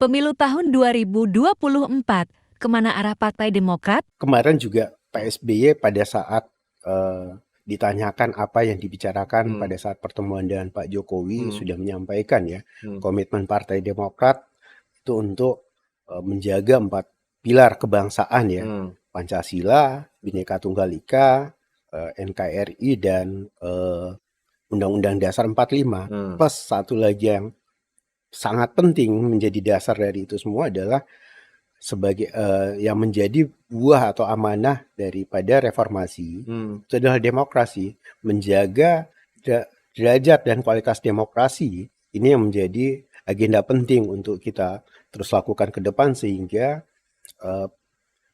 Pemilu tahun 2024, kemana arah Partai Demokrat? Kemarin juga Pak SBY pada saat ditanyakan apa yang dibicarakan pada saat pertemuan dengan Pak Jokowi sudah menyampaikan ya komitmen Partai Demokrat itu untuk menjaga 4 pilar kebangsaan ya, Pancasila, Bhinneka Tunggal Ika, NKRI dan Undang-Undang Dasar 45. Plus satu lagi yang sangat penting menjadi dasar dari itu semua adalah sebagai yang menjadi buah atau amanah daripada reformasi itu adalah demokrasi, menjaga derajat dan kualitas demokrasi. Ini yang menjadi agenda penting untuk kita terus lakukan ke depan sehingga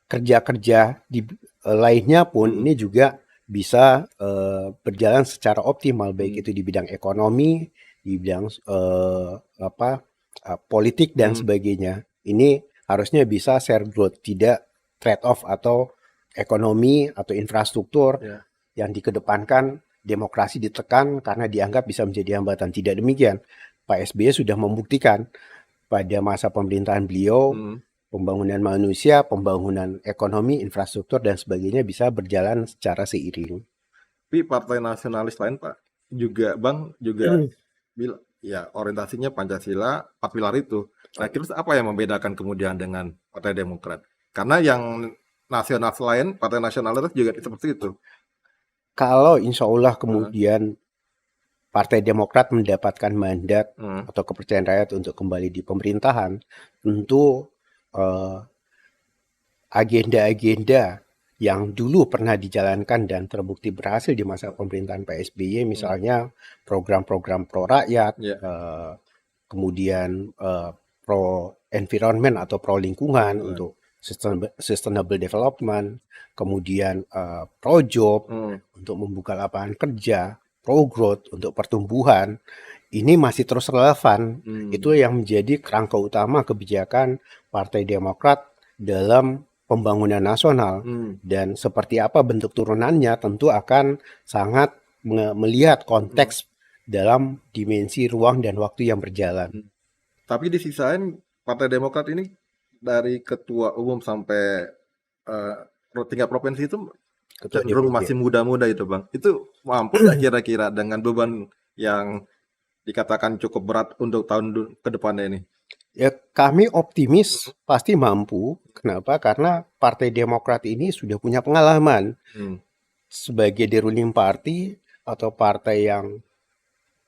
kerja-kerja di lainnya pun ini juga bisa berjalan secara optimal, baik itu di bidang ekonomi, di bidang politik dan sebagainya. Ini harusnya bisa share growth, tidak trade off atau ekonomi atau infrastruktur yang dikedepankan demokrasi ditekan karena dianggap bisa menjadi hambatan. Tidak demikian. Pak SBY sudah membuktikan pada masa pemerintahan beliau pembangunan manusia, pembangunan ekonomi, infrastruktur dan sebagainya bisa berjalan secara seiring. Tapi partai nasionalis lain Pak juga Bang juga bilang ya orientasinya Pancasila, 4 pilar itu. Nah, terus apa yang membedakan kemudian dengan Partai Demokrat? Karena yang nasionalis lain, Partai Nasionalis juga seperti itu. Kalau insya Allah kemudian Partai Demokrat mendapatkan mandat atau kepercayaan rakyat untuk kembali di pemerintahan, tentu agenda-agenda yang dulu pernah dijalankan dan terbukti berhasil di masa pemerintahan Pak SBY, misalnya program-program pro rakyat, kemudian pro environment atau pro lingkungan untuk sustainable development, kemudian pro job untuk membuka lapangan kerja, pro growth untuk pertumbuhan, ini masih terus relevan. Itu yang menjadi kerangka utama kebijakan Partai Demokrat dalam pembangunan nasional. Dan seperti apa bentuk turunannya tentu akan sangat melihat konteks dalam dimensi ruang dan waktu yang berjalan. Tapi di sisi lain Partai Demokrat ini dari ketua umum sampai tingkat provinsi itu cenderung masih muda-muda itu Bang. Itu mampu nggak kira-kira dengan beban yang dikatakan cukup berat untuk tahun ke depannya ini? Ya, kami optimis pasti mampu. Kenapa? Karena Partai Demokrat ini sudah punya pengalaman sebagai the ruling party atau partai yang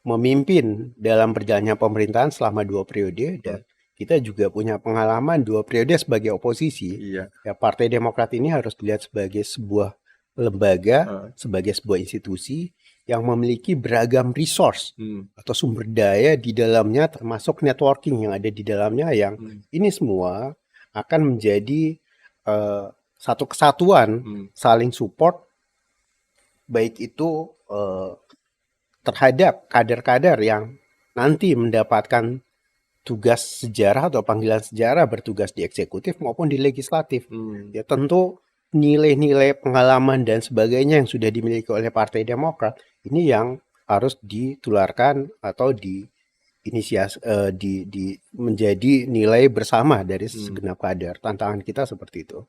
memimpin dalam berjalannya pemerintahan selama 2 periode dan kita juga punya pengalaman 2 periode sebagai oposisi. Ya, Partai Demokrat ini harus dilihat sebagai sebuah lembaga, sebagai sebuah institusi yang memiliki beragam resource atau sumber daya di dalamnya, termasuk networking yang ada di dalamnya, yang ini semua akan menjadi satu kesatuan, saling support, baik itu terhadap kader-kader yang nanti mendapatkan tugas sejarah atau panggilan sejarah bertugas di eksekutif maupun di legislatif. Ya tentu nilai-nilai pengalaman dan sebagainya yang sudah dimiliki oleh Partai Demokrat ini yang harus ditularkan atau menjadi nilai bersama dari segenap kader. Tantangan kita seperti itu.